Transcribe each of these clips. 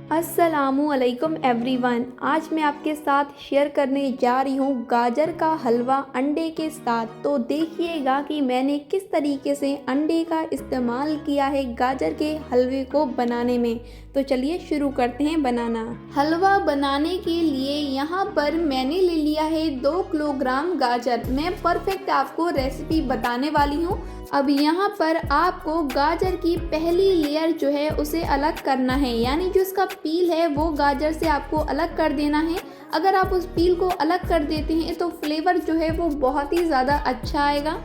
अस्सलामुअलैकुम एवरीवन। आज मैं आपके साथ शेयर करने जा रही हूँ गाजर का हलवा अंडे के साथ। तो देखिएगा कि मैंने किस तरीके से अंडे का इस्तेमाल किया है गाजर के हलवे को बनाने में। तो चलिए शुरू करते हैं बनाना। हलवा बनाने के लिए यहाँ पर मैंने ले लिया है 2 किलोग्राम गाजर। मैं परफेक्ट आपको रेसिपी बताने वाली हूँ। अब यहाँ पर आपको गाजर की पहली लेयर जो है उसे अलग करना है, यानी जो इसका पील है वो गाजर से आपको अलग कर देना है। अगर आप उस पील को अलग कर देते हैं तो फ्लेवर जो है वो बहुत ही ज़्यादा अच्छा आएगा।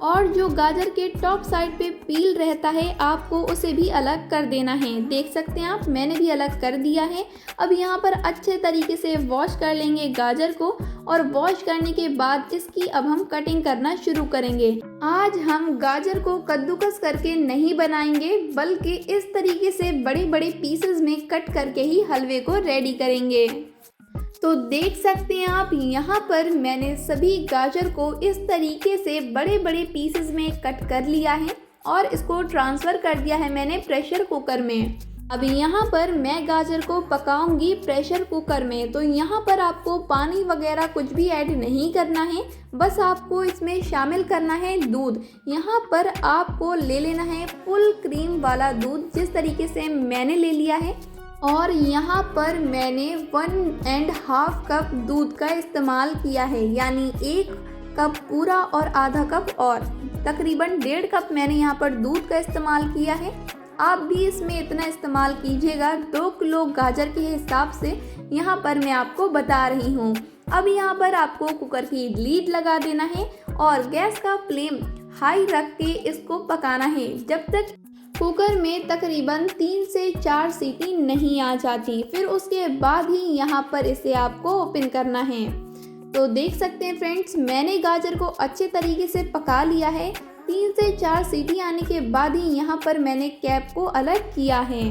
और जो गाजर के टॉप साइड पे पील रहता है आपको उसे भी अलग कर देना है। देख सकते हैं आप, मैंने भी अलग कर दिया है। अब यहाँ पर अच्छे तरीके से वॉश कर लेंगे गाजर को, और वॉश करने के बाद इसकी अब हम कटिंग करना शुरू करेंगे। आज हम गाजर को कद्दूकस करके नहीं बनाएंगे, बल्कि इस तरीके से बड़े बड़े पीसेस में कट करके ही हलवे को रेडी करेंगे। तो देख सकते हैं आप, यहाँ पर मैंने सभी गाजर को इस तरीके से बड़े बड़े पीसेस में कट कर लिया है और इसको ट्रांसफ़र कर दिया है मैंने प्रेशर कुकर में। अब यहाँ पर मैं गाजर को पकाऊंगी प्रेशर कुकर में। तो यहाँ पर आपको पानी वगैरह कुछ भी ऐड नहीं करना है, बस आपको इसमें शामिल करना है दूध। यहाँ पर आपको ले लेना है फुल क्रीम वाला दूध, जिस तरीके से मैंने ले लिया है। और यहाँ पर मैंने 1.5 कप दूध का इस्तेमाल किया है, यानी 1 कप पूरा और आधा कप और तकरीबन 1.5 कप मैंने यहाँ पर दूध का इस्तेमाल किया है। आप भी इसमें इतना इस्तेमाल कीजिएगा, 2 किलो गाजर के हिसाब से यहाँ पर मैं आपको बता रही हूँ। अब यहाँ पर आपको कुकर की लीड लगा देना है और गैस का फ्लेम हाई रख के इसको पकाना है जब तक कुकर में तकरीबन 3 से 4 सीटी नहीं आ जाती। फिर उसके बाद ही यहाँ पर इसे आपको ओपन करना है। तो देख सकते हैं फ्रेंड्स, मैंने गाजर को अच्छे तरीके से पका लिया है। 3 से 4 सीटी आने के बाद ही यहाँ पर मैंने कैप को अलग किया है।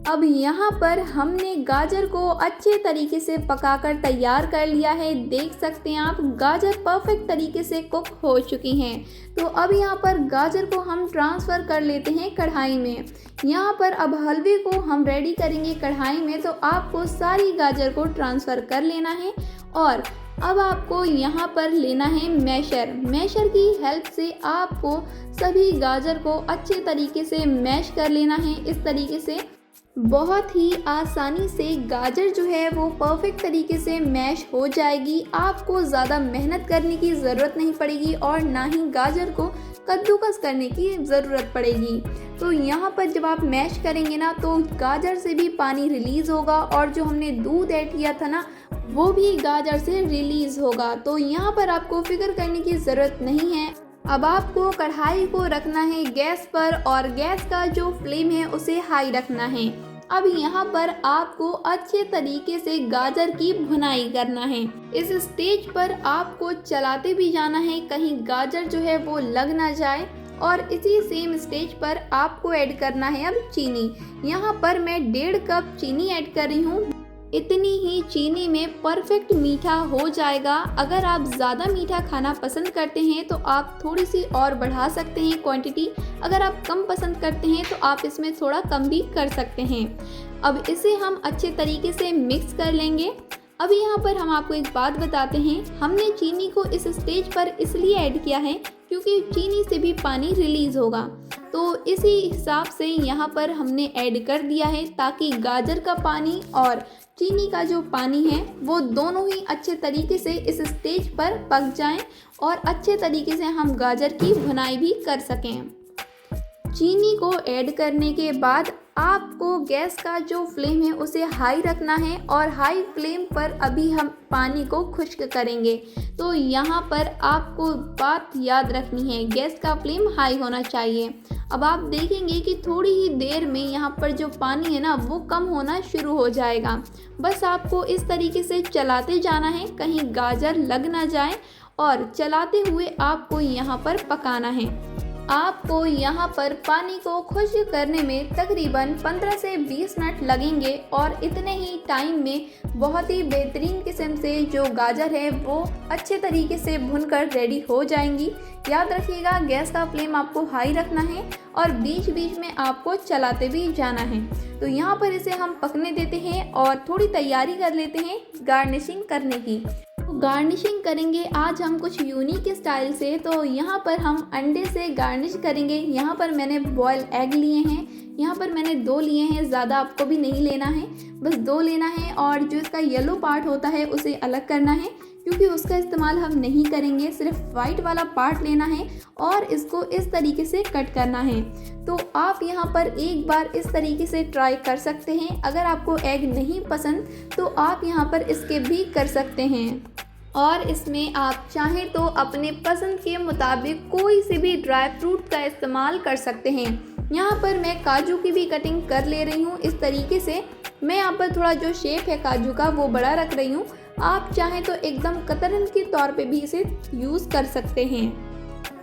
अब यहाँ पर हमने गाजर को अच्छे तरीके से पकाकर तैयार कर लिया है। देख सकते हैं आप, गाजर परफेक्ट तरीके से कुक हो चुकी हैं। तो अब यहाँ पर गाजर को हम ट्रांसफ़र कर लेते हैं कढ़ाई में। यहाँ पर अब हलवे को हम रेडी करेंगे कढ़ाई में, तो आपको सारी गाजर को ट्रांसफ़र कर लेना है। और अब आपको यहाँ पर लेना है मैशर की हेल्प से आपको सभी गाजर को अच्छे तरीके से मैश कर लेना है। इस तरीके से बहुत ही आसानी से गाजर जो है वो परफेक्ट तरीके से मैश हो जाएगी। आपको ज़्यादा मेहनत करने की ज़रूरत नहीं पड़ेगी और ना ही गाजर को कद्दूकस करने की ज़रूरत पड़ेगी। तो यहाँ पर जब आप मैश करेंगे ना, तो गाजर से भी पानी रिलीज़ होगा और जो हमने दूध ऐड किया था ना, वो भी गाजर से रिलीज़ होगा। तो यहाँ पर आपको फिक्र करने की ज़रूरत नहीं है। अब आपको कढ़ाई को रखना है गैस पर और गैस का जो फ्लेम है उसे हाई रखना है। अब यहाँ पर आपको अच्छे तरीके से गाजर की भुनाई करना है। इस स्टेज पर आपको चलाते भी जाना है, कहीं गाजर जो है वो लग ना जाए। और इसी सेम स्टेज पर आपको ऐड करना है अब चीनी। यहाँ पर मैं 1.5 कप चीनी ऐड कर रही हूँ। इतनी ही चीनी में परफेक्ट मीठा हो जाएगा। अगर आप ज़्यादा मीठा खाना पसंद करते हैं तो आप थोड़ी सी और बढ़ा सकते हैं क्वांटिटी। अगर आप कम पसंद करते हैं तो आप इसमें थोड़ा कम भी कर सकते हैं। अब इसे हम अच्छे तरीके से मिक्स कर लेंगे। अब यहाँ पर हम आपको एक बात बताते हैं, हमने चीनी को इस स्टेज पर इसलिए ऐड किया है क्योंकि चीनी से भी पानी रिलीज़ होगा। तो इसी हिसाब से यहाँ पर हमने ऐड कर दिया है, ताकि गाजर का पानी और चीनी का जो पानी है वो दोनों ही अच्छे तरीके से इस स्टेज पर पक जाएं और अच्छे तरीके से हम गाजर की भुनाई भी कर सकें। चीनी को ऐड करने के बाद आपको गैस का जो फ्लेम है उसे हाई रखना है और हाई फ्लेम पर अभी हम पानी को खुश्क करेंगे। तो यहाँ पर आपको बात याद रखनी है, गैस का फ्लेम हाई होना चाहिए। अब आप देखेंगे कि थोड़ी ही देर में यहाँ पर जो पानी है ना वो कम होना शुरू हो जाएगा। बस आपको इस तरीके से चलाते जाना है, कहीं गाजर लग ना जाए, और चलाते हुए आपको यहाँ पर पकाना है। आपको यहाँ पर पानी को खुश्क करने में तकरीबन 15 से 20 मिनट लगेंगे और इतने ही टाइम में बहुत ही बेहतरीन किस्म से जो गाजर है वो अच्छे तरीके से भुनकर रेडी हो जाएंगी। याद रखिएगा गैस का फ्लेम आपको हाई रखना है और बीच बीच में आपको चलाते भी जाना है। तो यहाँ पर इसे हम पकने देते हैं और थोड़ी तैयारी कर लेते हैं गार्निशिंग करने की। गार्निशिंग करेंगे आज हम कुछ यूनिक स्टाइल से। तो यहाँ पर हम अंडे से गार्निश करेंगे। यहाँ पर मैंने बॉयल एग लिए हैं, यहाँ पर मैंने 2 लिए हैं, ज़्यादा आपको भी नहीं लेना है, बस 2 लेना है। और जो इसका येलो पार्ट होता है उसे अलग करना है क्योंकि उसका इस्तेमाल हम नहीं करेंगे, सिर्फ वाइट वाला पार्ट लेना है और इसको इस तरीके से कट करना है। तो आप यहाँ पर एक बार इस तरीके से ट्राई कर सकते हैं। अगर आपको एग नहीं पसंद तो आप यहाँ पर स्किप भी कर सकते हैं और इसमें आप चाहें तो अपने पसंद के मुताबिक कोई से भी ड्राई फ्रूट का इस्तेमाल कर सकते हैं। यहाँ पर मैं काजू की भी कटिंग कर ले रही हूँ इस तरीके से। मैं यहाँ पर थोड़ा जो शेप है काजू का वो बड़ा रख रही हूँ। आप चाहें तो एकदम कतरन के तौर पे भी इसे यूज़ कर सकते हैं।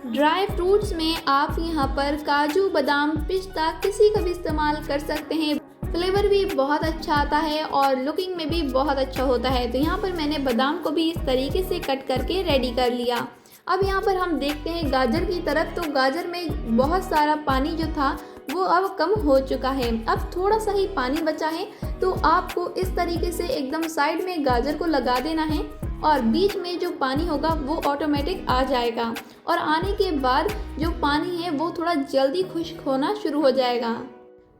ड्राई फ्रूट्स में आप यहाँ पर काजू, बादाम, पिस्ता किसी का भी इस्तेमाल कर सकते हैं। फ्लेवर भी बहुत अच्छा आता है और लुकिंग में भी बहुत अच्छा होता है। तो यहाँ पर मैंने बादाम को भी इस तरीके से कट करके रेडी कर लिया। अब यहाँ पर हम देखते हैं गाजर की तरफ। तो गाजर में बहुत सारा पानी जो था वो अब कम हो चुका है, अब थोड़ा सा ही पानी बचा है। तो आपको इस तरीके से एकदम साइड में गाजर को लगा देना है और बीच में जो पानी होगा वो ऑटोमेटिक आ जाएगा और आने के बाद जो पानी है वो थोड़ा जल्दी खुश्क होना शुरू हो जाएगा।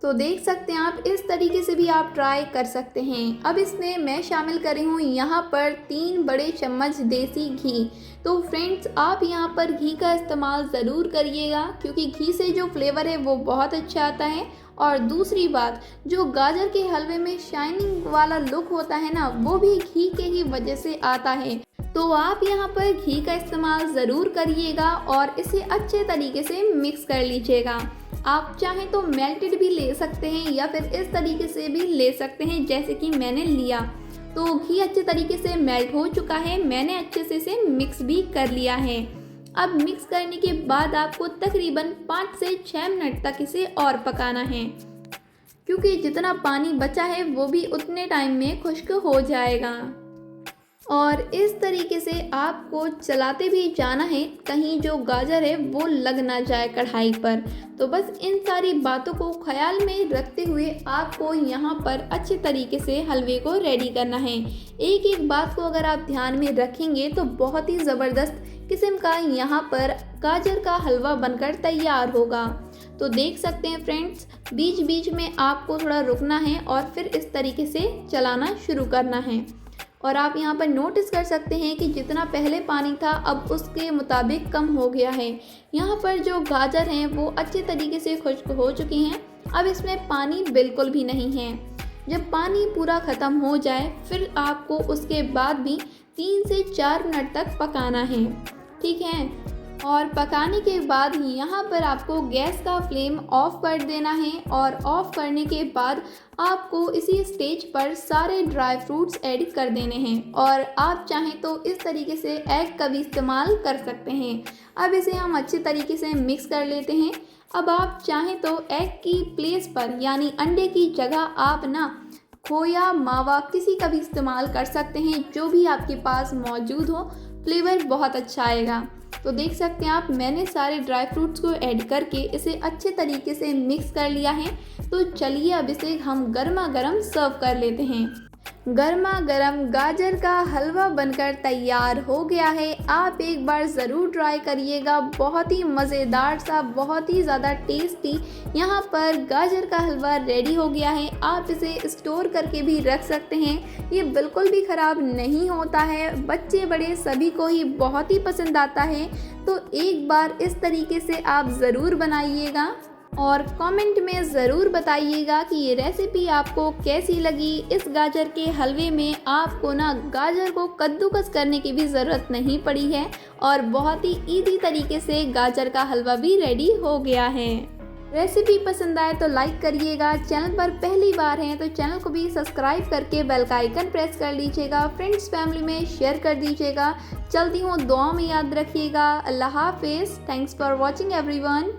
तो देख सकते हैं आप, इस तरीके से भी आप ट्राई कर सकते हैं। अब इसमें मैं शामिल कर रही हूँ यहाँ पर 3 बड़े चम्मच देसी घी। तो फ्रेंड्स आप यहाँ पर घी का इस्तेमाल ज़रूर करिएगा क्योंकि घी से जो फ्लेवर है वो बहुत अच्छा आता है। और दूसरी बात, जो गाजर के हलवे में शाइनिंग वाला लुक होता है ना, वो भी घी के ही वजह से आता है। तो आप यहाँ पर घी का इस्तेमाल ज़रूर करिएगा और इसे अच्छे तरीके से मिक्स कर लीजिएगा। आप चाहें तो मेल्टेड भी ले सकते हैं या फिर इस तरीके से भी ले सकते हैं जैसे कि मैंने लिया। तो घी अच्छे तरीके से मेल्ट हो चुका है, मैंने अच्छे से इसे मिक्स भी कर लिया है। अब मिक्स करने के बाद आपको तकरीबन 5 से 6 मिनट तक इसे और पकाना है क्योंकि जितना पानी बचा है वो भी उतने टाइम में खुश्क हो जाएगा। और इस तरीके से आपको चलाते भी जाना है, कहीं जो गाजर है वो लग ना जाए कढ़ाई पर। तो बस इन सारी बातों को ख्याल में रखते हुए आपको यहाँ पर अच्छे तरीके से हलवे को रेडी करना है। एक एक बात को अगर आप ध्यान में रखेंगे तो बहुत ही ज़बरदस्त किस्म का यहाँ पर गाजर का हलवा बनकर तैयार होगा। तो देख सकते हैं फ्रेंड्स, बीच बीच में आपको थोड़ा रुकना है और फिर इस तरीके से चलाना शुरू करना है। और आप यहाँ पर नोटिस कर सकते हैं कि जितना पहले पानी था अब उसके मुताबिक कम हो गया है। यहाँ पर जो गाजर हैं वो अच्छे तरीके से खुश्क हो चुकी हैं। अब इसमें पानी बिल्कुल भी नहीं है। जब पानी पूरा ख़त्म हो जाए फिर आपको उसके बाद भी 3 से 4 मिनट तक पकाना है, ठीक है। और पकाने के बाद यहाँ पर आपको गैस का फ्लेम ऑफ कर देना है और ऑफ करने के बाद आपको इसी स्टेज पर सारे ड्राई फ्रूट्स ऐड कर देने हैं। और आप चाहें तो इस तरीके से एग का भी इस्तेमाल कर सकते हैं। अब इसे हम अच्छे तरीके से मिक्स कर लेते हैं। अब आप चाहें तो एग की प्लेस पर यानी अंडे की जगह आप ना खोया, मावा किसी का भी इस्तेमाल कर सकते हैं, जो भी आपके पास मौजूद हो, फ्लेवर बहुत अच्छा आएगा। तो देख सकते हैं आप, मैंने सारे ड्राई फ्रूट्स को ऐड करके इसे अच्छे तरीके से मिक्स कर लिया है। तो चलिए अब इसे हम गर्मा गर्म सर्व कर लेते हैं। गर्मा गर्म गाजर का हलवा बनकर तैयार हो गया है। आप एक बार ज़रूर ट्राई करिएगा, बहुत ही मज़ेदार सा, बहुत ही ज़्यादा टेस्टी यहाँ पर गाजर का हलवा रेडी हो गया है। आप इसे स्टोर करके भी रख सकते हैं, ये बिल्कुल भी ख़राब नहीं होता है। बच्चे बड़े सभी को ही बहुत ही पसंद आता है। तो एक बार इस तरीके से आप ज़रूर बनाइएगा और कमेंट में ज़रूर बताइएगा कि ये रेसिपी आपको कैसी लगी। इस गाजर के हलवे में आपको ना गाजर को कद्दूकस करने की भी ज़रूरत नहीं पड़ी है और बहुत ही इजी तरीके से गाजर का हलवा भी रेडी हो गया है। रेसिपी पसंद आए तो लाइक करिएगा, चैनल पर पहली बार हैं तो चैनल को भी सब्सक्राइब करके बेल का आइकन प्रेस कर लीजिएगा, फ्रेंड्स फैमिली में शेयर कर दीजिएगा। चलती हूँ, दुआ में याद रखिएगा। अल्लाह हाफिज़। Thanks for watching everyone.